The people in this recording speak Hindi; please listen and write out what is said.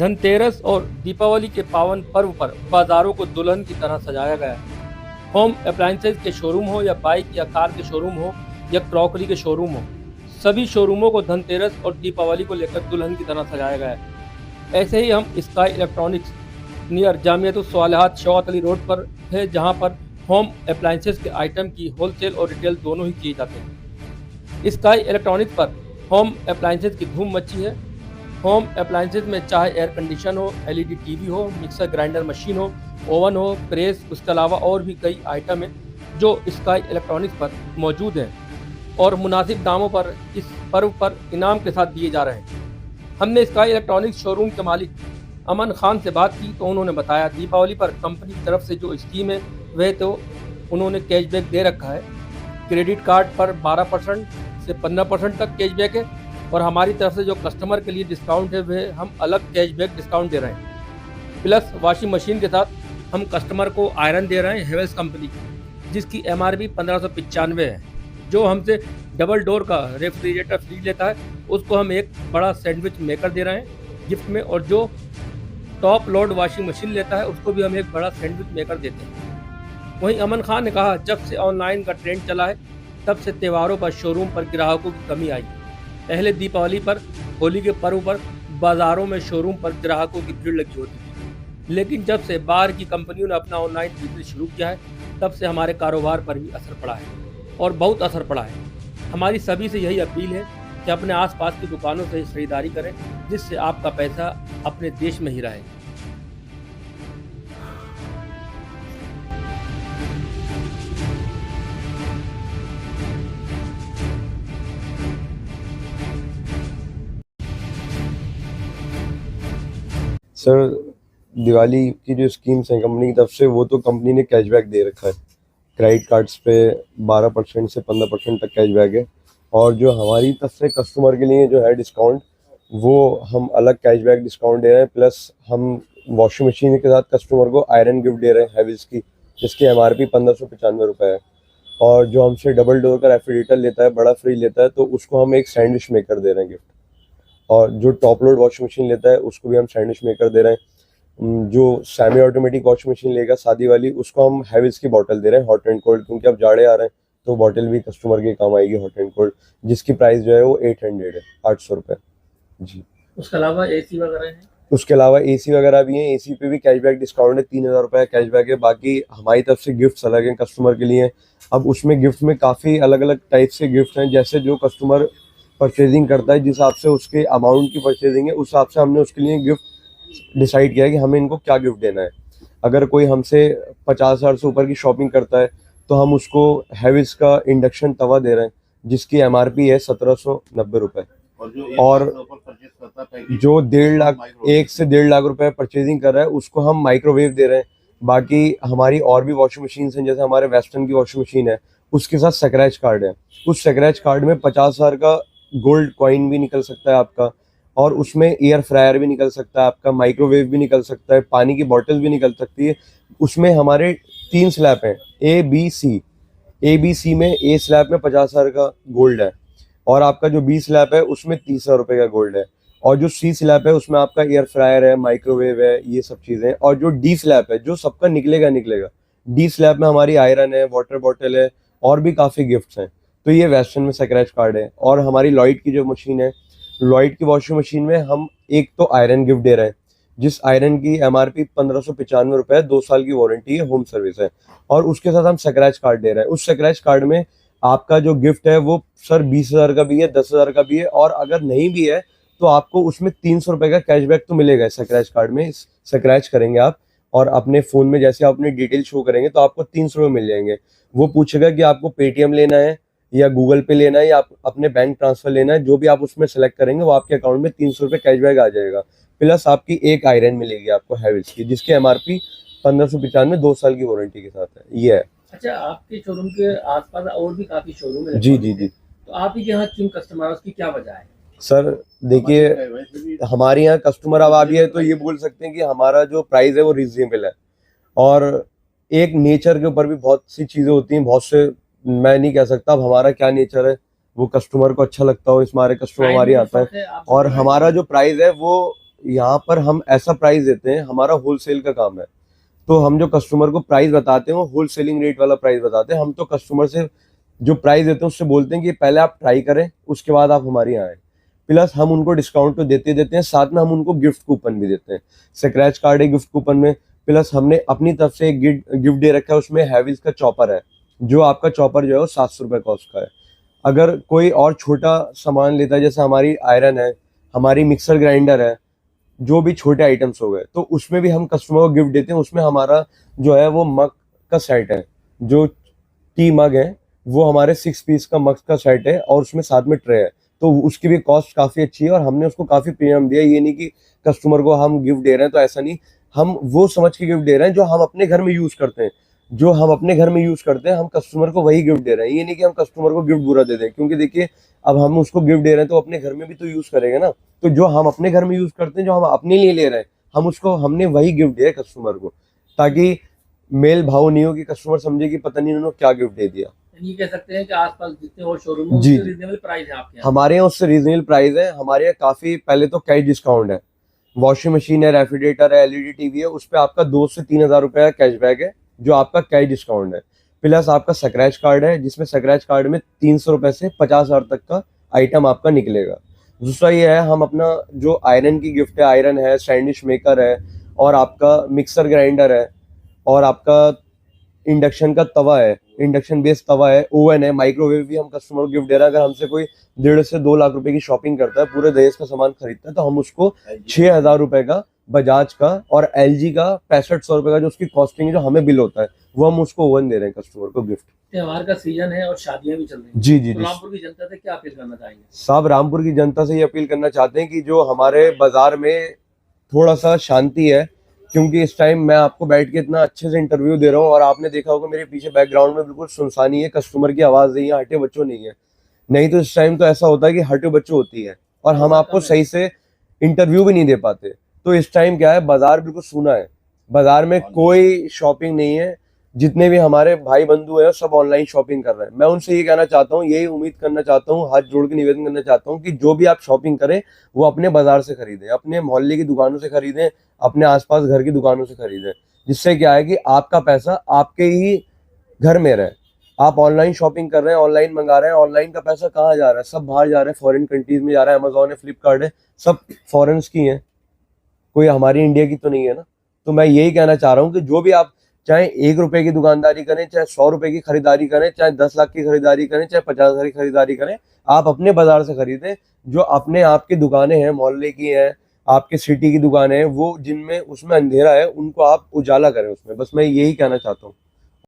धनतेरस और दीपावली के पावन पर्व पर बाजारों को दुल्हन की तरह सजाया गया है। होम अप्लायंसेज के शोरूम हो या बाइक या कार के शोरूम हो या क्रॉकरी के शोरूम हो, सभी शोरूमों को धनतेरस और दीपावली को लेकर दुल्हन की तरह सजाया गया है। ऐसे ही हम sky electronics near Jamiatus Swalihat Shaukat Ali road पर है, जहां पर होम अप्लायंसेज के आइटम की होलसेल और रिटेल दोनों ही किए जाते हैं। स्काई इलेक्ट्रॉनिक्स पर होम अप्लायंसेज की धूम मची है। होम अप्लायंसेज में चाहे एयर कंडीशन हो, एलईडी टीवी हो, मिक्सर ग्राइंडर मशीन हो, ओवन हो, प्रेस, उसके अलावा और भी कई आइटम हैं जो स्काई इलेक्ट्रॉनिक्स पर मौजूद हैं और मुनासिब दामों पर इस पर्व पर इनाम के साथ दिए जा रहे हैं। हमने स्काई इलेक्ट्रॉनिक्स शोरूम के मालिक अमन खान से बात की तो उन्होंने बताया दीपावली पर कंपनी की तरफ से जो स्कीम है वह तो उन्होंने कैशबैक दे रखा है। क्रेडिट कार्ड पर 12% से 15% तक कैशबैक है और हमारी तरफ से जो कस्टमर के लिए डिस्काउंट है वह हम अलग कैशबैक डिस्काउंट दे रहे हैं। प्लस वॉशिंग मशीन के साथ हम कस्टमर को आयरन दे रहे हैं हेवेल्स कंपनी की, जिसकी MRP 1595 है। जो हमसे डबल डोर का रेफ्रिजरेटर फ्री लेता है उसको हम एक बड़ा सैंडविच मेकर दे रहे हैं गिफ्ट में, और जो टॉप लोड वॉशिंग मशीन लेता है उसको भी हम एक बड़ा सैंडविच मेकर देते हैं। वहीं अमन खान ने कहा जब से ऑनलाइन का ट्रेंड चला है तब से त्योहारों पर शोरूम पर ग्राहकों की कमी आई। पहले दीपावली पर, होली के पर्व पर बाजारों में शोरूम पर ग्राहकों की भीड़ लगी होती थी, लेकिन जब से बाहर की कंपनियों ने अपना ऑनलाइन बिजनेस शुरू किया है तब से हमारे कारोबार पर भी असर पड़ा है और बहुत असर पड़ा है। हमारी सभी से यही अपील है कि अपने आसपास की दुकानों से खरीदारी करें, जिससे आपका पैसा अपने देश में ही रहे। सर, दिवाली की जो स्कीम्स हैं कंपनी की तरफ से, वो तो कंपनी ने कैशबैक दे रखा है। क्रेडिट कार्ड्स पे 12% से 15% तक कैशबैक है, और जो हमारी तरफ से कस्टमर के लिए जो है डिस्काउंट, वो हम अलग कैशबैक डिस्काउंट दे रहे हैं। प्लस हम वॉशिंग मशीन के साथ कस्टमर को आयरन गिफ्ट दे रहे हैं हैवेल्स की, जिसकी MRP 1595 रुपये है। और जो हमसे डबल डोर का रेफ्रिजरेटर लेता है, बड़ा फ्रिज लेता है, तो उसको हम एक सैंडविच मेकर दे रहे हैं गिफ्ट। और जो टॉप लोड वॉशिंग मशीन लेता है उसको भी हम सैंडविच मेकर दे रहे हैं। जो सेमी ऑटोमेटिक वॉशिंग मशीन लेगा शादी वाली, उसको हम हैवेल्स की बॉटल दे रहे हैं हॉट एंड कोल्ड, क्योंकि अब जाड़े आ रहे हैं तो बॉटल भी कस्टमर के काम आएगी हॉट एंड कोल्ड, जिसकी प्राइस जो है वो 800 है, 800 रुपये जी। उसके अलावा AC वगैरह है? उसके अलावा AC वगैरह भी हैं। AC पे भी कैशबैक डिस्काउंट है, 3000 रुपये कैशबैक है। बाकी हमारी तरफ से गिफ्ट्स अलग हैं कस्टमर के लिए। अब उसमें गिफ्ट में काफ़ी अलग अलग टाइप से गिफ्ट हैं, जैसे जो कस्टमर परचेजिंग करता है, जिस हिसाब से उसके अमाउंट की परचेजिंग है, उस हिसाब से हमने उसके लिए गिफ्ट डिसाइड किया है कि हमें इनको क्या गिफ्ट देना है। अगर कोई हमसे 50,000 से ऊपर की शॉपिंग करता है तो हम उसको हैवेल्स का इंडक्शन तवा दे रहे हैं, जिसकी MRP है 1790 रुपये। और जो 1.5 लाख, 1 से 1.5 लाख रुपए परचेजिंग कर रहा है, उसको हम माइक्रोवेव दे रहे हैं। बाकी हमारी और भी वॉशिंग मशीन हैं, जैसे हमारे वेस्टर्न की वॉशिंग मशीन है, उसके साथ स्क्रैच कार्ड है। उस स्क्रैच कार्ड में 50,000 का गोल्ड कॉइन भी निकल सकता है आपका, और उसमें एयर फ्रायर भी निकल सकता है आपका, माइक्रोवेव भी निकल सकता है, पानी की बॉटल भी निकल सकती है। उसमें हमारे 3 स्लैब हैं, A B C में A स्लैब में 50,000 का गोल्ड है, और आपका जो B स्लैब है उसमें 30,000 रुपये का गोल्ड है, और जो C स्लैब है उसमें आपका एयर फ्रायर है, माइक्रोवेव है, ये सब चीज़ें। और जो D स्लैब है, जो सबका निकलेगा, D स्लैब में हमारी आयरन है, वाटर बॉटल है, और भी काफ़ी गिफ्ट्स हैं। तो ये वेस्टर्न में स्क्रैच कार्ड है। और हमारी लॉयड की जो मशीन है, लॉयड की वॉशिंग मशीन में हम एक तो आयरन गिफ्ट दे रहे हैं, जिस आयरन की MRP 1595 रुपये है, 2 साल की वारंटी है, होम सर्विस है। और उसके साथ हम स्क्रैच कार्ड दे रहे हैं। उस स्क्रैच कार्ड में आपका जो गिफ्ट है वो सर 20,000 का भी है, 10,000 का भी है, और अगर नहीं भी है तो आपको उसमें 300 रुपये का कैशबैक तो मिलेगा स्क्रैच कार्ड में। स्क्रैच करेंगे आप और अपने फ़ोन में जैसे आप अपनी डिटेल शो करेंगे तो आपको 300 रुपये मिल जाएंगे। वो पूछेगा कि आपको पेटीएम लेना है या गूगल पे लेना है या आप अपने बैंक ट्रांसफ़र लेना है, जो भी आप उसमें सेलेक्ट करेंगे वो आपके अकाउंट में 300 रुपये कैशबैक आ जाएगा। प्लस आपकी एक आयरन मिलेगी आपको हैवेल्स की, जिसकी MRP 1595, 2 साल की वारंटी के साथ है। ये है। अच्छा, आपके शोरूम के आसपास और भी काफी शोरूम है? जी। तो आप ही के यहाँ क्यों कस्टमर है, उसकी क्या वजह है? सर देखिए, हमारे यहाँ कस्टमर अब आ गया है तो ये बोल सकते हैं कि हमारा जो प्राइस है वो रीजनेबल है। और एक नेचर के ऊपर भी बहुत सी चीज़ें होती हैं, बहुत से, मैं नहीं कह सकता अब हमारा क्या नेचर है, वो कस्टमर को अच्छा लगता हो, इस हमारे कस्टमर हमारे आता है। और हमारा जो प्राइस है वो यहाँ पर हम ऐसा प्राइस देते हैं, हमारा होलसेल का काम है, तो हम जो कस्टमर को प्राइस बताते हैं वो होलसेलिंग रेट वाला प्राइस बताते हैं। हम तो कस्टमर से जो प्राइस देते हैं उससे बोलते हैं कि पहले आप ट्राई करें, उसके बाद आप हमारे यहाँ आए। प्लस हम उनको डिस्काउंट तो देते हैं, साथ में हम उनको गिफ्ट कूपन भी देते हैं। स्क्रैच कार्ड है गिफ्ट कूपन में, प्लस हमने अपनी तरफ से एक गिफ्ट दे रखा है, उसमें हैवेल्स का चॉपर है, जो आपका चॉपर जो है वो 700 रुपये कॉस्ट का है। अगर कोई और छोटा सामान लेता है, जैसे हमारी आयरन है, हमारी मिक्सर ग्राइंडर है, जो भी छोटे आइटम्स हो गए, तो उसमें भी हम कस्टमर को गिफ्ट देते हैं। उसमें हमारा जो है वो मग का सेट है, जो टी मग है वो हमारे 6 पीस का मग का सेट है, और उसमें साथ में ट्रे है, तो उसकी भी कॉस्ट काफ़ी अच्छी है और हमने उसको काफ़ी प्रीमियम दिया है। ये नहीं कि कस्टमर को हम गिफ्ट दे रहे हैं, तो ऐसा नहीं, हम वो समझ के गिफ्ट दे रहे हैं जो हम अपने घर में यूज़ करते हैं, जो हम अपने घर में यूज़ करते हैं, हम कस्टमर को वही गिफ्ट दे रहे हैं। ये नहीं कि हम कस्टमर को गिफ्ट बुरा दे दें, क्योंकि देखिए अब हम उसको गिफ्ट दे रहे हैं तो अपने घर में भी तो यूज़ करेंगे ना। तो जो हम अपने घर में यूज़ करते हैं, जो हम अपने लिए ले रहे हैं, हमने वही गिफ्ट दिया है कस्टमर को, ताकि मेल भाव नहीं हो कि कस्टमर समझे कि पता नहीं उन्होंने क्या गिफ्ट दे दिया। ये कह सकते हैं कि आसपास जितने और शोरूम है जी उससे रीजनेबल प्राइस है आपके यहाँ। हमारे यहाँ उससे रीजनेबल प्राइस है। हमारे यहाँ काफ़ी पहले तो कैश डिस्काउंट है, वॉशिंग मशीन है, रेफ्रिजरेटर है, एलईडी टीवी है, उस पर आपका 2 से 3 हज़ार रुपये का कैशबैक है, जो आपका कैश डिस्काउंट है। प्लस आपका स्क्रैच कार्ड है, जिसमें स्क्रैच कार्ड में 300 रुपये से 50,000 तक का आइटम आपका निकलेगा। दूसरा ये है, हम अपना जो आयरन की गिफ्ट है, आयरन है, सैंडविच मेकर है, और आपका मिक्सर ग्राइंडर है, और आपका इंडक्शन का तवा है, इंडक्शन बेस्ड तवा है, ओवन है, माइक्रोवेव भी हम कस्टमर को गिफ्ट दे रहे हैं। अगर हमसे कोई 1.5 से 2 लाख रुपए की शॉपिंग करता है, पूरे दहेज का सामान खरीदता है, तो हम उसको 6,000 रुपए का बजाज का और एलजी का 6500 रुपए का जो उसकी कॉस्टिंग है, जो हमें बिल होता है, वो हम उसको ओवन दे रहे हैं कस्टमर को गिफ्ट। त्योहार का सीजन है और शादियां भी चल रही हैं, जी जी तो जी रामपुर की जनता से क्या अपील करना चाहेंगे? साहब, रामपुर की जनता से ये अपील करना चाहते हैं कि जो हमारे बाजार में थोड़ा सा शांति है, क्योंकि इस टाइम मैं आपको बैठ के इतना अच्छे से इंटरव्यू दे रहा हूँ, और आपने देखा होगा मेरे पीछे बैकग्राउंड में बिल्कुल सुनसानी है, कस्टमर की आवाज़ नहीं है, हटे बच्चों नहीं है। नहीं तो इस टाइम तो ऐसा होता है कि हटे बच्चों होती है, और हम आपको सही से इंटरव्यू भी नहीं दे पाते। तो इस टाइम क्या है, बाजार बिल्कुल सूना है, बाजार में कोई शॉपिंग नहीं है। जितने भी हमारे भाई बंधु हैं सब ऑनलाइन शॉपिंग कर रहे हैं। मैं उनसे ये कहना चाहता हूँ, यही उम्मीद करना चाहता हूँ, हाथ जोड़ के निवेदन करना चाहता हूँ कि जो भी आप शॉपिंग करें वो अपने बाजार से खरीदें, अपने मोहल्ले की दुकानों से खरीदें, अपने आसपास घर की दुकानों से खरीदें। जिससे क्या है कि आपका पैसा आपके ही घर में रहे। आप ऑनलाइन शॉपिंग कर रहे हैं, ऑनलाइन मंगा रहे हैं, ऑनलाइन का पैसा कहाँ जा रहा है? सब बाहर जा रहा है, फॉरेन कंट्रीज में जा रहा है। अमेजोन है, फ्लिपकार्ट है, सब फॉरेन्स की हैं, कोई हमारी इंडिया की तो नहीं है ना। तो मैं यही कहना चाह रहा हूँ कि जो भी आप चाहे 1 रुपए की दुकानदारी करें, चाहे 100 रुपए की खरीदारी करें, चाहे 10 लाख की खरीदारी करें, चाहे 50,000 की खरीदारी करें, आप अपने बाजार से खरीदें। जो अपने आपकी दुकानें हैं, मोहल्ले की हैं, आपके सिटी की दुकानें हैं, वो जिनमें उसमें अंधेरा है, उनको आप उजाला करें उसमें। बस मैं यही कहना चाहता हूँ।